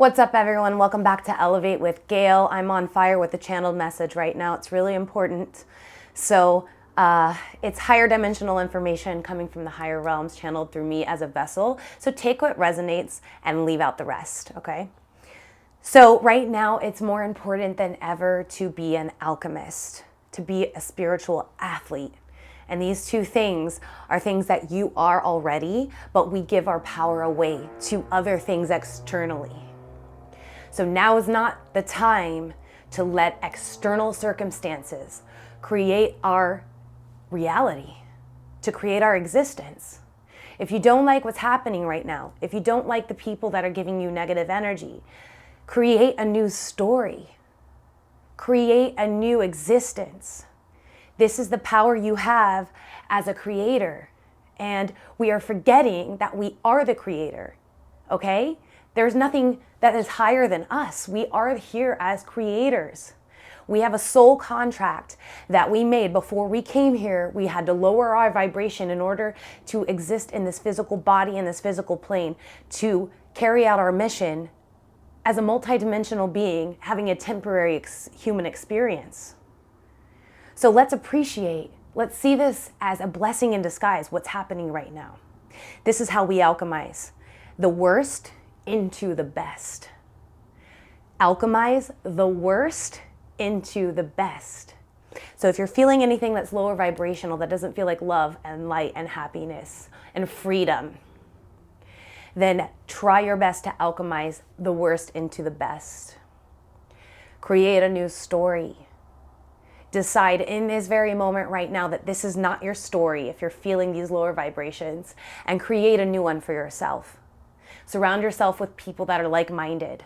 What's up, everyone? Welcome back to Elevate with Gail. I'm on fire with the channeled message right now. It's really important. So it's higher dimensional information coming from the higher realms channeled through me as a vessel. So take what resonates and leave out the rest, okay? So right now, it's more important than ever to be an alchemist, to be a spiritual athlete. And these two things are things that you are already, but we give our power away to other things externally. So now is not the time to let external circumstances create our reality, to create our existence. If you don't like what's happening right now, if you don't like the people that are giving you negative energy, create a new story. Create a new existence. This is the power you have as a creator. And we are forgetting that we are the creator, okay? There's nothing that is higher than us. We are here as creators. We have a soul contract that we made before we came here. We had to lower our vibration in order to exist in this physical body, in this physical plane, to carry out our mission as a multidimensional being having a temporary human experience. So let's appreciate, let's see this as a blessing in disguise, what's happening right now. This is how we alchemize the worst into the best. Alchemize the worst into the best. So if you're feeling anything that's lower vibrational, that doesn't feel like love and light and happiness and freedom, then try your best to alchemize the worst into the best. Create a new story. Decide in this very moment right now that this is not your story if you're feeling these lower vibrations, and create a new one for yourself. Surround yourself with people that are like-minded,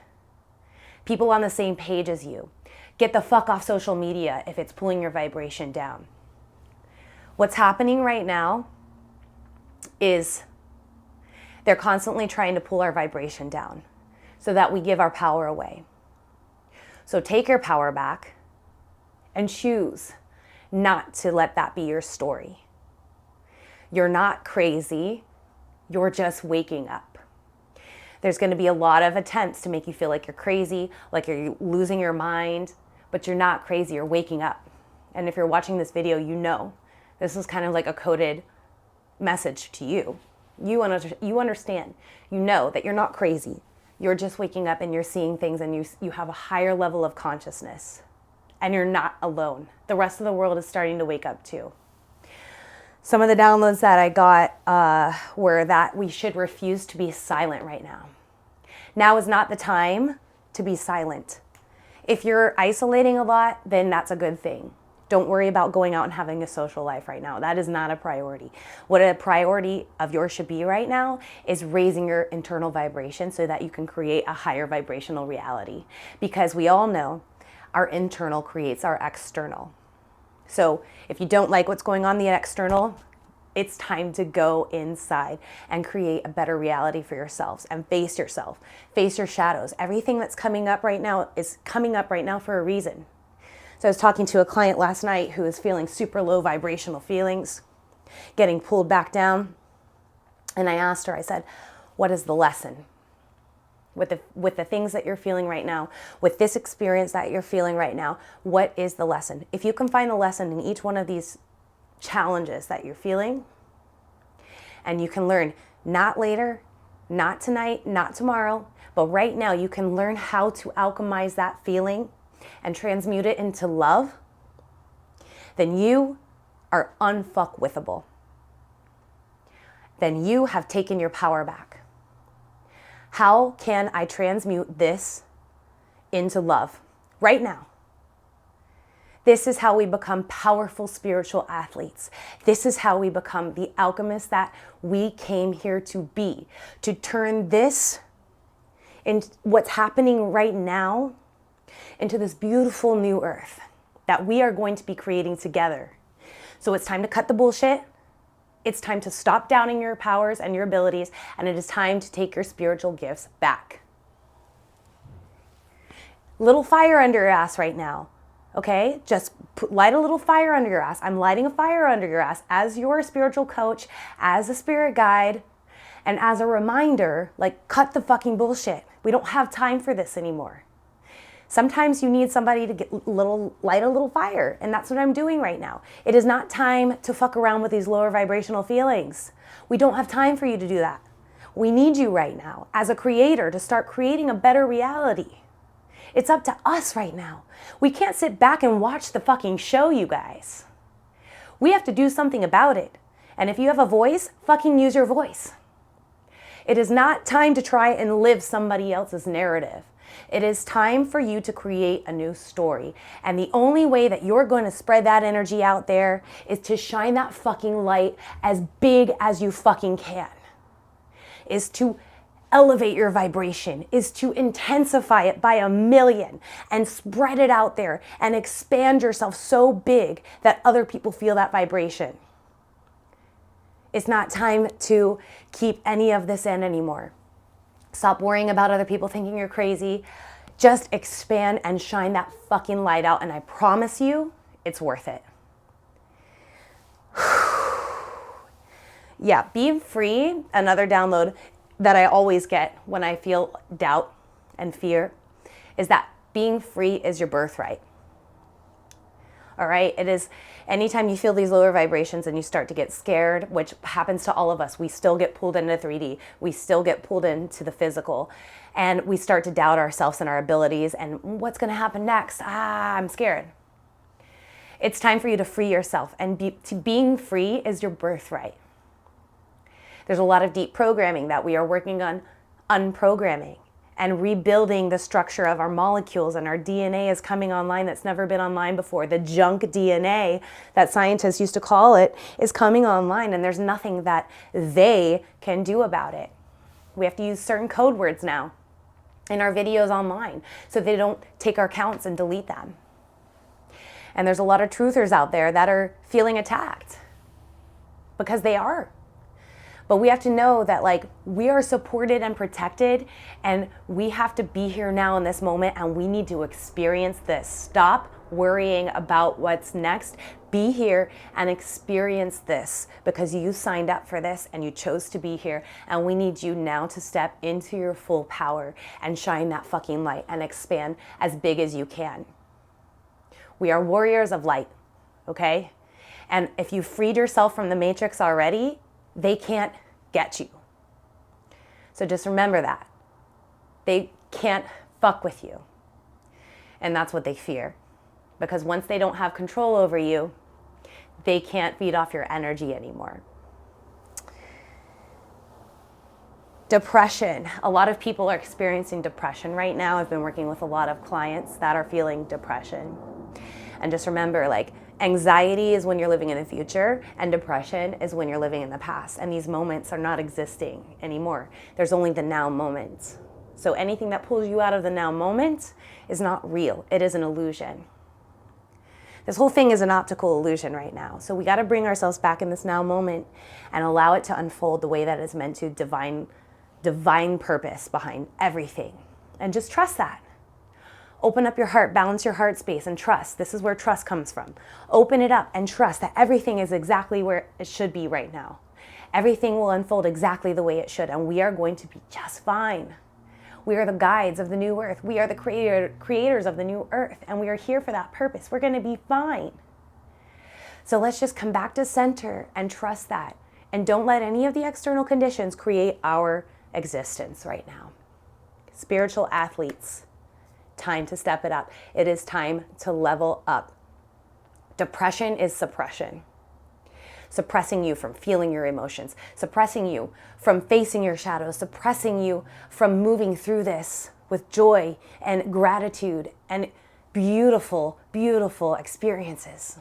people on the same page as you. Get the fuck off social media if it's pulling your vibration down. What's happening right now is they're constantly trying to pull our vibration down so that we give our power away. So take your power back and choose not to let that be your story. You're not crazy. You're just waking up. There's going to be a lot of attempts to make you feel like you're crazy, like you're losing your mind, but you're not crazy. You're waking up. And if you're watching this video, you know this is kind of like a coded message to you. You understand. You know that you're not crazy. You're just waking up and you're seeing things, and you have a higher level of consciousness. And you're not alone. The rest of the world is starting to wake up too. Some of the downloads that I got were that we should refuse to be silent right now. Now is not the time to be silent. If you're isolating a lot, then that's a good thing. Don't worry about going out and having a social life right now. That is not a priority. What a priority of yours should be right now is raising your internal vibration so that you can create a higher vibrational reality. Because we all know our internal creates our external. So if you don't like what's going on in the external, it's time to go inside and create a better reality for yourselves and face yourself, face your shadows. Everything that's coming up right now is coming up right now for a reason. So I was talking to a client last night who was feeling super low vibrational feelings, getting pulled back down. And I asked her, I said, what is the lesson? With the things that you're feeling right now, with this experience that you're feeling right now, what is the lesson? If you can find the lesson in each one of these challenges that you're feeling, and you can learn not later, not tonight, not tomorrow, but right now you can learn how to alchemize that feeling and transmute it into love, then you are unfuckwithable. Then you have taken your power back. How can I transmute this into love right now? This is how we become powerful spiritual athletes. This is how we become the alchemists that we came here to be, to turn this in what's happening right now into this beautiful new earth that we are going to be creating together. So it's time to cut the bullshit. It's time to stop doubting your powers and your abilities, and it is time to take your spiritual gifts back. Little fire under your ass right now, okay? Just light a little fire under your ass. I'm lighting a fire under your ass as your spiritual coach, as a spirit guide, And as a reminder, like, cut the fucking bullshit. We don't have time for this anymore. Sometimes you need somebody to light a little fire, and that's what I'm doing right now. It is not time to fuck around with these lower vibrational feelings. We don't have time for you to do that. We need you right now as a creator to start creating a better reality. It's up to us right now. We can't sit back and watch the fucking show, you guys. We have to do something about it. And if you have a voice, fucking use your voice. It is not time to try and live somebody else's narrative. It is time for you to create a new story. And the only way that you're going to spread that energy out there is to shine that fucking light as big as you fucking can. Is to elevate your vibration, is to intensify it by 1,000,000 and spread it out there and expand yourself so big that other people feel that vibration. It's not time to keep any of this in anymore. Stop worrying about other people thinking you're crazy. Just expand and shine that fucking light out, and I promise you, it's worth it. Yeah, Be Free, another download that I always get when I feel doubt and fear, is that being free is your birthright. All right, it is anytime you feel these lower vibrations and you start to get scared, which happens to all of us, we still get pulled into 3D, we still get pulled into the physical, and we start to doubt ourselves and our abilities and what's gonna happen next? I'm scared. It's time for you to free yourself, and being free is your birthright. There's a lot of deep programming that we are working on unprogramming and rebuilding the structure of our molecules, and our DNA is coming online that's never been online before. The junk DNA that scientists used to call it is coming online, and there's nothing that they can do about it. We have to use certain code words now in our videos online so they don't take our accounts and delete them. And there's a lot of truthers out there that are feeling attacked because they are. But we have to know that, like, we are supported and protected, and we have to be here now in this moment, and we need to experience this. Stop worrying about what's next. Be here and experience this because you signed up for this and you chose to be here, and we need you now to step into your full power and shine that fucking light and expand as big as you can. We are warriors of light, okay? And if you freed yourself from the matrix already, they can't get you. So just remember that. They can't fuck with you. And that's what they fear. Because once they don't have control over you, they can't feed off your energy anymore. Depression. A lot of people are experiencing depression right now. I've been working with a lot of clients that are feeling depression. And just remember, like, anxiety is when you're living in the future, and depression is when you're living in the past. And these moments are not existing anymore. There's only the now moment. So anything that pulls you out of the now moment is not real. It is an illusion. This whole thing is an optical illusion right now. So we got to bring ourselves back in this now moment and allow it to unfold the way that it's meant to, divine purpose behind everything. And just trust that. Open up your heart, balance your heart space, and trust. This is where trust comes from. Open it up and trust that everything is exactly where it should be right now. Everything will unfold exactly the way it should, and we are going to be just fine. We are the guides of the new earth. We are the creators of the new earth, and we are here for that purpose. We're going to be fine. So let's just come back to center and trust that. And don't let any of the external conditions create our existence right now. Spiritual athletes, time to step it up. It is time to level up. Depression is suppression. Suppressing you from feeling your emotions, suppressing you from facing your shadows, suppressing you from moving through this with joy and gratitude and beautiful, beautiful experiences.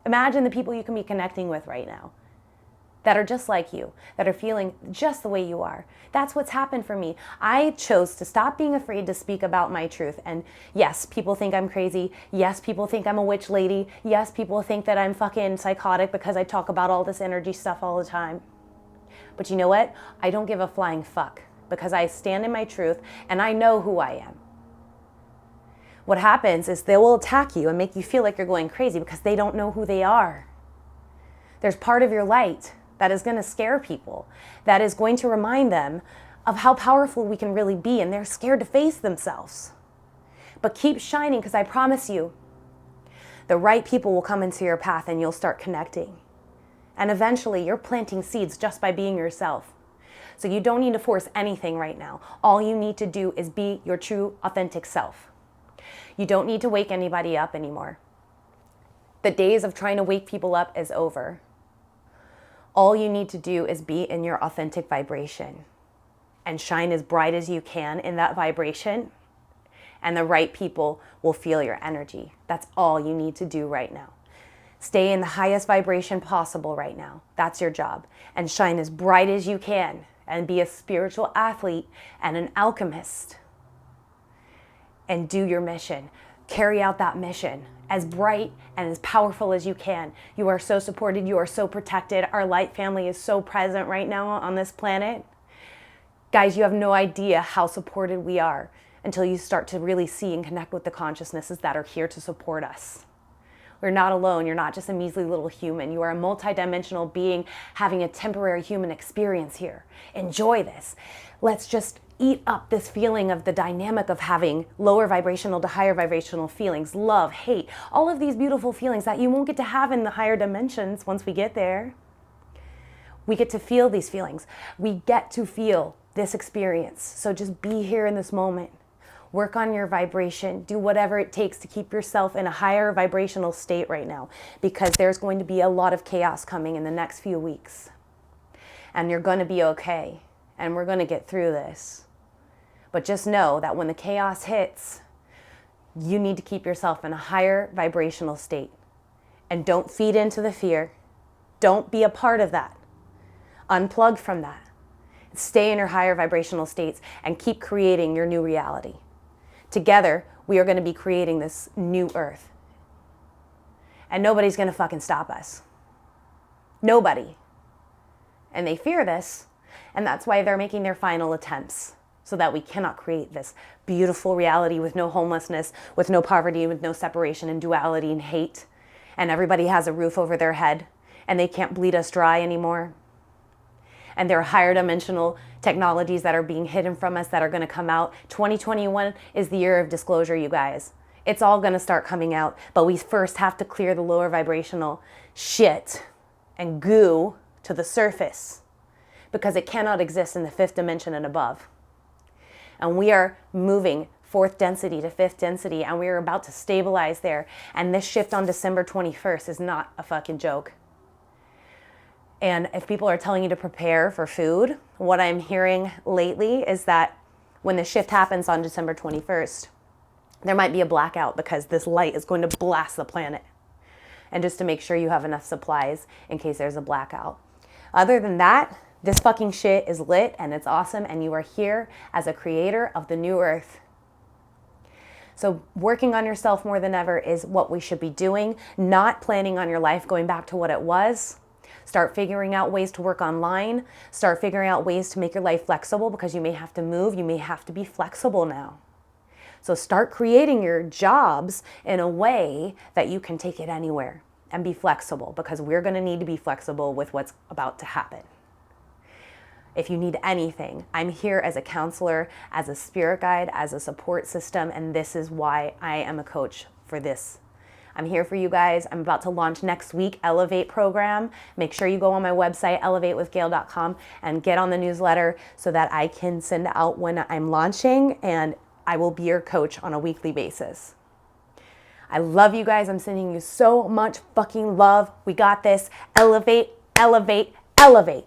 Imagine the people you can be connecting with right now that are just like you, that are feeling just the way you are. That's what's happened for me. I chose to stop being afraid to speak about my truth. And yes, people think I'm crazy. Yes, people think I'm a witch lady. Yes, people think that I'm fucking psychotic because I talk about all this energy stuff all the time. But you know what? I don't give a flying fuck because I stand in my truth and I know who I am. What happens is they will attack you and make you feel like you're going crazy because they don't know who they are. There's part of your light that is going to scare people, that is going to remind them of how powerful we can really be, and they're scared to face themselves. But keep shining, because I promise you, the right people will come into your path and you'll start connecting. And eventually you're planting seeds just by being yourself. So you don't need to force anything right now. All you need to do is be your true, authentic self. You don't need to wake anybody up anymore. The days of trying to wake people up is over. All you need to do is be in your authentic vibration and shine as bright as you can in that vibration, and the right people will feel your energy. That's all you need to do right now. Stay in the highest vibration possible right now. That's your job. And shine as bright as you can and be a spiritual athlete and an alchemist. And do your mission. Carry out that mission as bright and as powerful as you can. You are so supported. You are so protected. Our light family is so present right now on this planet. Guys, you have no idea how supported we are until you start to really see and connect with the consciousnesses that are here to support us. We're not alone. You're not just a measly little human. You are a multidimensional being having a temporary human experience here. Enjoy this. Let's just eat up this feeling of the dynamic of having lower vibrational to higher vibrational feelings, love, hate, all of these beautiful feelings that you won't get to have in the higher dimensions once we get there. We get to feel these feelings. We get to feel this experience. So just be here in this moment. Work on your vibration. Do whatever it takes to keep yourself in a higher vibrational state right now, because there's going to be a lot of chaos coming in the next few weeks. And you're going to be okay. And we're going to get through this. But just know that when the chaos hits, you need to keep yourself in a higher vibrational state. And don't feed into the fear. Don't be a part of that. Unplug from that. Stay in your higher vibrational states and keep creating your new reality. Together, we are going to be creating this new earth. And nobody's going to fucking stop us. Nobody. And they fear this, and that's why they're making their final attempts, so that we cannot create this beautiful reality with no homelessness, with no poverty, with no separation and duality and hate. And everybody has a roof over their head, and they can't bleed us dry anymore. And there are higher dimensional technologies that are being hidden from us that are going to come out. 2021 is the year of disclosure, you guys. It's all going to start coming out, but we first have to clear the lower vibrational shit and goo to the surface, because it cannot exist in the fifth dimension and above. And we are moving fourth density to fifth density, and we are about to stabilize there. And this shift on December 21st is not a fucking joke. And if people are telling you to prepare for food, what I'm hearing lately is that when the shift happens on December 21st, there might be a blackout because this light is going to blast the planet. And just to make sure you have enough supplies in case there's a blackout. Other than that, this fucking shit is lit and it's awesome, and you are here as a creator of the new earth. So working on yourself more than ever is what we should be doing, not planning on your life going back to what it was. Start figuring out ways to work online. Start figuring out ways to make your life flexible, because you may have to move. You may have to be flexible now. So start creating your jobs in a way that you can take it anywhere and be flexible, because we're going to need to be flexible with what's about to happen. If you need anything, I'm here as a counselor, as a spirit guide, as a support system, and this is why I am a coach for this. I'm here for you guys. I'm about to launch next week, Elevate program. Make sure you go on my website, elevatewithgail.com, and get on the newsletter so that I can send out when I'm launching, and I will be your coach on a weekly basis. I love you guys. I'm sending you so much fucking love. We got this. Elevate, elevate, elevate.